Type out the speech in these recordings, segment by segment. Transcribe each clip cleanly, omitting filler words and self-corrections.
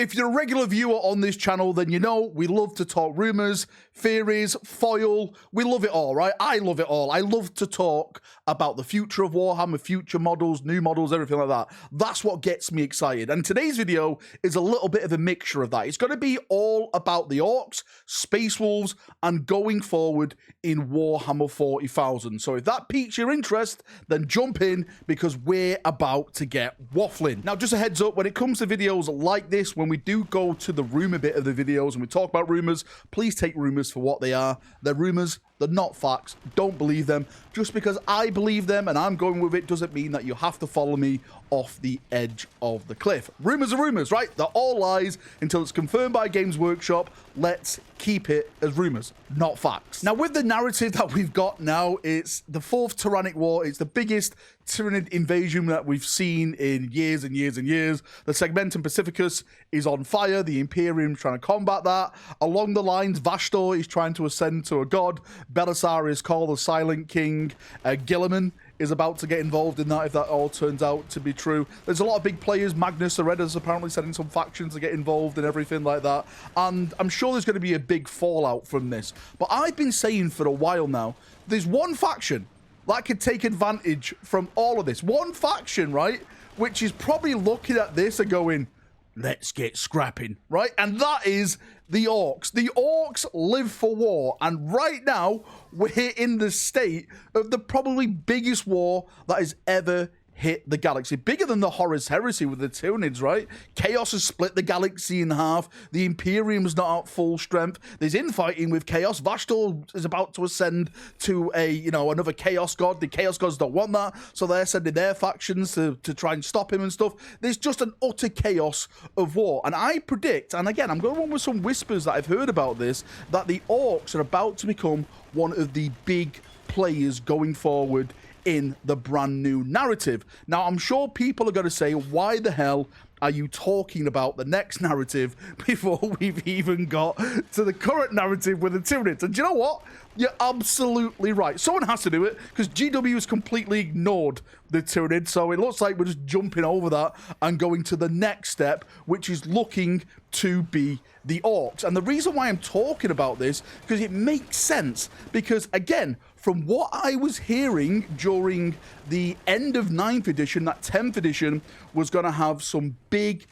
If you're a regular viewer on this channel, then you know we love to talk rumors, theories, foil. We love it all, right? I love it all. I love to talk about the future of Warhammer, future models, new models, everything like that. That's what gets me excited. And today's video is a little bit of a mixture of that. It's going to be all about the Orks, Space Wolves, and going forward in Warhammer 40,000. So if that piques your interest, then jump in because we're about to get waffling. Now, just a heads up, when it comes to videos like this, when we do go to the rumor bit of the videos and we talk about rumors, please take rumors for what they are. They're rumors. They're not facts. Don't believe them. Just because I believe them and I'm going with it doesn't mean that you have to follow me off the edge of the cliff. Rumors are rumors, right? They're all lies until it's confirmed by Games Workshop. Let's keep it as rumors, not facts. Now, with the narrative that we've got now, it's the 4th Tyrannic War. It's the biggest Tyranid invasion that we've seen in years and years and years. The Segmentum Pacificus is on fire. The Imperium's trying to combat that. Along the lines, Vastor is trying to ascend to a god. Belisar is called the Silent King. Gilliman is about to get involved in that if that all turns out to be true. There's a lot of big players. Magnus Areda's apparently sending some factions to get involved and everything like that. And I'm sure there's going to be a big fallout from this. But I've been saying for a while now, there's one faction that could take advantage from all of this. One faction, right? Which is probably looking at this and going, let's get scrapping, right? And that is the Orks. The Orks live for war. And right now, we're in the state of the probably biggest war that has ever hit the galaxy. Bigger than the Horus Heresy with the Tyranids, right? Chaos has split the galaxy in half. The Imperium's not at full strength. There's infighting with Chaos. Vastor is about to ascend to a, another Chaos God. The Chaos Gods don't want that, so they're sending their factions to try and stop him and stuff. There's just an utter chaos of war. And I predict, and again, I'm going on with some whispers that I've heard about this, that the Orks are about to become one of the big players going forward in the brand new narrative. Now, I'm sure people are going to say, why the hell are you talking about the next narrative before we've even got to the current narrative with the Tyranids? And do you know what? You're absolutely right. Someone has to do it because GW has completely ignored the Tyranids. So it looks like we're just jumping over that and going to the next step, which is looking to be the Orks. And the reason why I'm talking about this, because it makes sense. Because again, from what I was hearing during the end of 9th edition, that 10th edition was going to have some big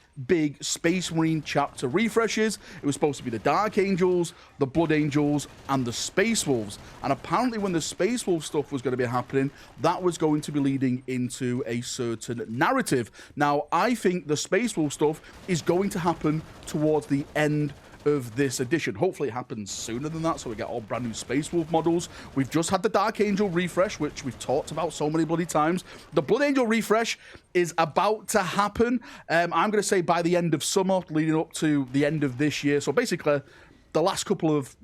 Space Marine chapter refreshes. It was supposed to be the Dark Angels, the Blood Angels, and the Space Wolves. And apparently when the Space Wolf stuff was going to be happening, that was going to be leading into a certain narrative. Now, I think the Space Wolf stuff is going to happen towards the end of this edition. Hopefully it happens sooner than that so we get all brand new Space Wolf models. We've just had the Dark Angel refresh, which we've talked about so many bloody times. The Blood Angel refresh is about to happen. I'm going to say by the end of summer, leading up to the end of this year. So basically the last couple of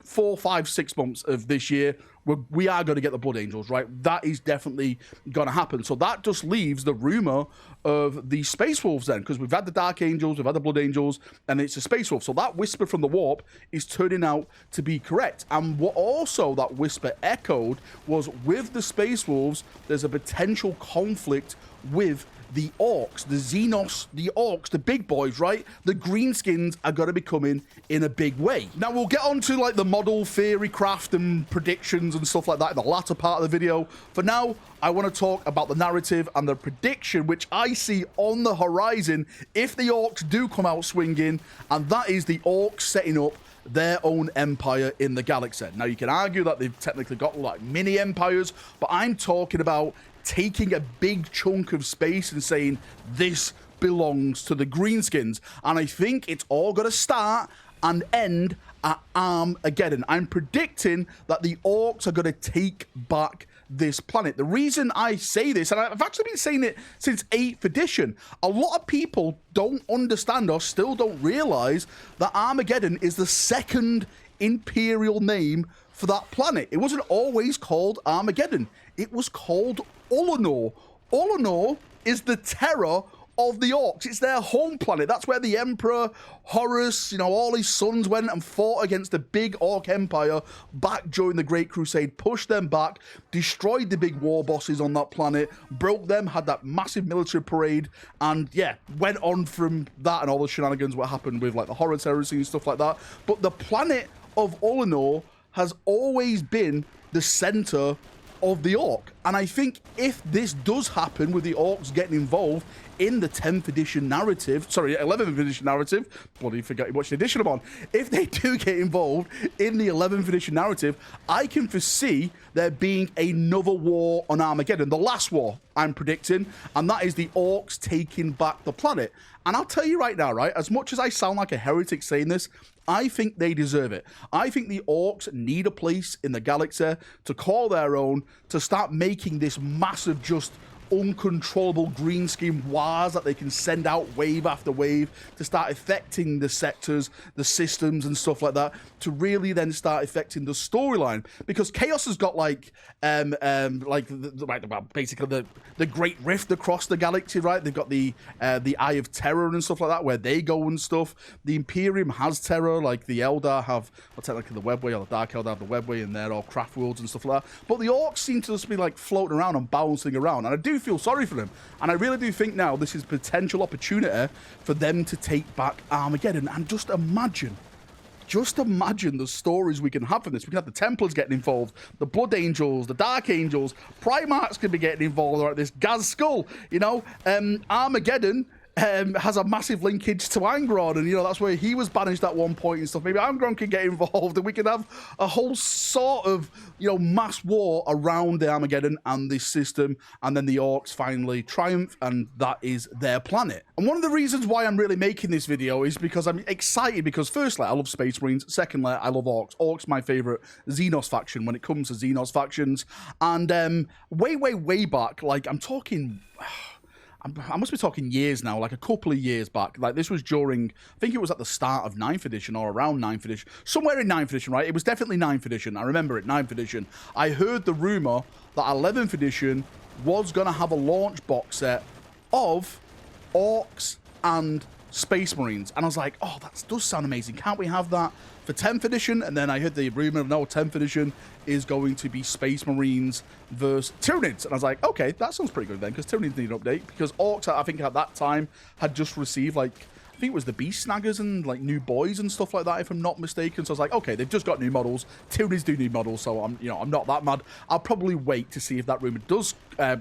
4, 5, 6 months of this year, we are going to get the Blood Angels, right? That is definitely going to happen. So that just leaves the rumor of the Space Wolves then, because we've had the Dark Angels, we've had the Blood Angels, and it's a Space Wolf. So that whisper from the warp is turning out to be correct. And what also that whisper echoed was with the Space Wolves, there's a potential conflict with the Orks, the Xenos, the Orks, the big boys, right? The greenskins are going to be coming in a big way. Now, we'll get on to the model theory craft and predictions and stuff like that in the latter part of the video. For now, I want to talk about the narrative and the prediction, which I see on the horizon if the Orks do come out swinging, and that is the Orks setting up their own empire in the galaxy. Now, you can argue that they've technically got mini empires, but I'm talking about taking a big chunk of space and saying this belongs to the greenskins. And I think it's all going to start and end at Armageddon. I'm predicting that the Orks are going to take back this planet. The reason I say this, and I've actually been saying it since 8th edition, a lot of people don't understand or still don't realize that Armageddon is the second imperial name for that planet. It wasn't always called Armageddon. It was called Ullanor. Ullanor is the terror of the Orks. It's their home planet. That's where the Emperor, Horus, you know, all his sons went and fought against the big Ork Empire back during the Great Crusade, pushed them back, destroyed the big war bosses on that planet, broke them, had that massive military parade, and yeah, went on from that and all the shenanigans what happened with like the Horus Heresy and stuff like that. But the planet of Ullanor has always been the center of the Ork. And I think if this does happen with the Orks getting involved in the 10th edition narrative, sorry, 11th edition narrative, bloody forget which edition I'm on, if they do get involved in the 11th edition narrative, I can foresee there being another war on Armageddon, the last war I'm predicting, and that is the Orks taking back the planet. And I'll tell you right now, right, as much as I sound like a heretic saying this, I think they deserve it. I think the Orks need a place in the galaxy to call their own, to start making this massive, just uncontrollable green screen wars that they can send out wave after wave to start affecting the sectors, the systems and stuff like that, to really then start affecting the storyline. Because Chaos has got like basically the Great Rift across the galaxy, right? They've got the Eye of Terror and stuff like that, where they go and stuff. The Imperium has terror, like the Eldar have, well, technically the Webway, or the Dark Eldar have the Webway, and they're all craft worlds and stuff like that. But the Orcs seem to just be like floating around and bouncing around, and I do feel sorry for them. And I really do think now this is a potential opportunity for them to take back Armageddon. And just imagine the stories we can have from this. We can have the Templars getting involved, the Blood Angels, the Dark Angels, Primarchs could be getting involved, like this Gaz Skull, you know, Armageddon has a massive linkage to Angron, and you know that's where he was banished at one point and stuff. Maybe Angron can get involved, and we can have a whole sort of, you know, mass war around the Armageddon and this system, and then the Orks finally triumph, and that is their planet. And one of the reasons why I'm really making this video is because I'm excited, because firstly, I love Space Marines. Secondly, I love Orks. Orks my favorite Xenos faction when it comes to Xenos factions. And way back, like I'm talking, I must be talking years now, like a couple of years back. Like this was during, I think it was at the start of 9th edition or around 9th edition. Somewhere in 9th edition, right? It was definitely 9th edition. I remember it, 9th edition. I heard the rumor that 11th edition was going to have a launch box set of Orks and Space Marines. And I was like, oh, that does sound amazing. Can't we have that for 10th edition? And then I heard the rumor of, no, 10th edition is going to be Space Marines versus Tyranids. And I was like, okay, that sounds pretty good then, because Tyranids need an update. Because Orks, I think at that time, had just received, like, I think it was the Beast Snaggers and, like, new boys and stuff like that, if I'm not mistaken. So I was like, okay, they've just got new models. Tyranids do need models, so I'm not that mad. I'll probably wait to see if that rumor does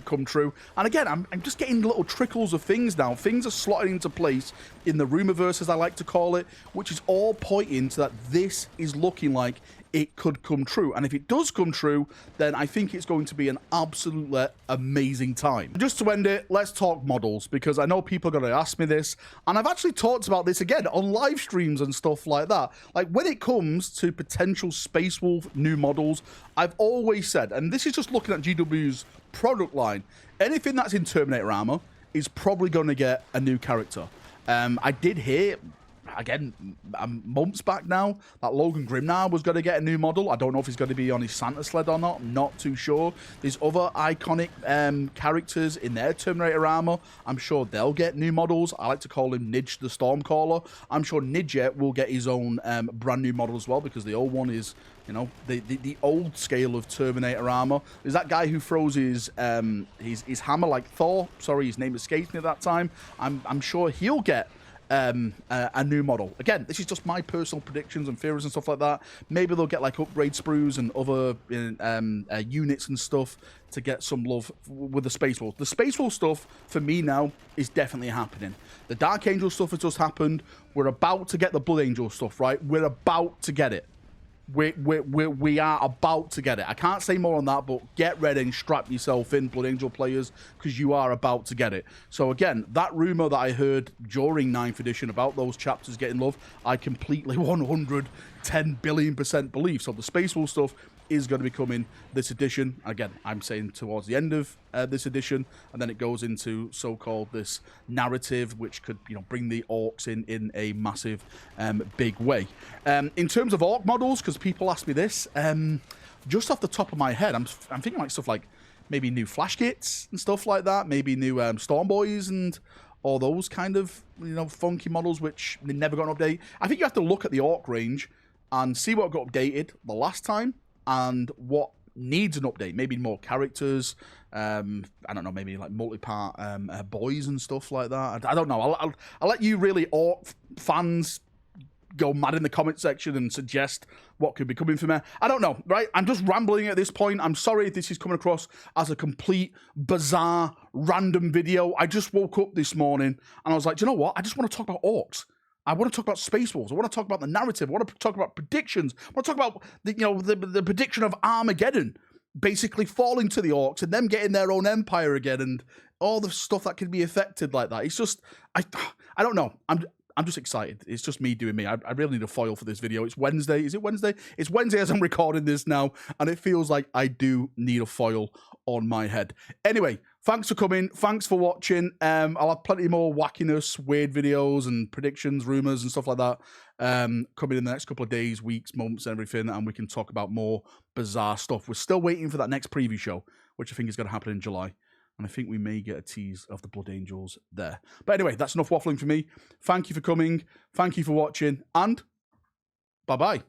come true. And again, I'm just getting little trickles of things now. Things are slotting into place in the rumorverse, as I like to call it, which is all pointing to that this is looking like it could come true. And if it does come true, then I think it's going to be an absolutely amazing time. Just to end it, let's talk models, because I know people are going to ask me this, and I've actually talked about this again on live streams and stuff like that. Like when it comes to potential Space Wolf new models, I've always said, and this is just looking at GW's product line, anything that's in Terminator armor is probably going to get a new character. I did hear, again, months back now, that Logan Grimnar was going to get a new model. I don't know if he's going to be on his Santa sled or not. I'm not too sure. There's other iconic characters in their Terminator armor. I'm sure they'll get new models. I like to call him Nidge the Stormcaller. I'm sure Nidge will get his own brand new model as well, because the old one is, you know, the old scale of Terminator armor. There's that guy who throws his hammer like Thor. Sorry, his name escapes me at that time. I'm sure he'll get a new model. Again, this is just my personal predictions and theories and stuff like that. Maybe they'll get like upgrade sprues and other units and stuff to get some love with the Space Wolves. The Space Wolf stuff for me now is definitely happening. The Dark Angel stuff has just happened. We're about to get the Blood Angel stuff, right? We're about to get it. We are about to get it. I can't say more on that, but get ready and strap yourself in, Blood Angel players, because you are about to get it. So again, that rumor that I heard during 9th edition about those chapters getting love, I completely 110 billion% believe. So the Space Wolf stuff is going to be coming this edition. Again, I'm saying towards the end of this edition, and then it goes into so-called this narrative, which could, you know, bring the Orks in a massive, big way. In terms of Ork models, because people ask me this, just off the top of my head, I'm thinking like stuff like maybe new Flash kits and stuff like that, maybe new Storm Boys and all those kind of, you know, funky models, which they never got an update. I think you have to look at the Ork range and see what got updated the last time and what needs an update. Maybe more characters. I don't know, maybe like multi-part boys and stuff like that. I don't know. I'll let you really Ork fans go mad in the comment section and suggest what could be coming from there. I don't know, right? I'm just rambling at this point. I'm sorry if this is coming across as a complete, bizarre, random video. I just woke up this morning and I was like, do you know what? I just want to talk about Orks. I want to talk about Space Wolves. I want to talk about the narrative. I want to talk about predictions. I want to talk about the prediction of Armageddon basically falling to the Orks and them getting their own empire again and all the stuff that can be affected like that. It's just, I don't know. I'm just excited. It's just me doing me. I really need a foil for this video. It's Wednesday. Is it Wednesday? It's Wednesday as I'm recording this now, and it feels like I do need a foil on my head. Anyway, thanks for coming. Thanks for watching. I'll have plenty more wackiness, weird videos, and predictions, rumors, and stuff like that coming in the next couple of days, weeks, months, and everything, and we can talk about more bizarre stuff. We're still waiting for that next preview show, which I think is going to happen in July. And I think we may get a tease of the Blood Angels there. But anyway, that's enough waffling for me. Thank you for coming. Thank you for watching. And bye-bye.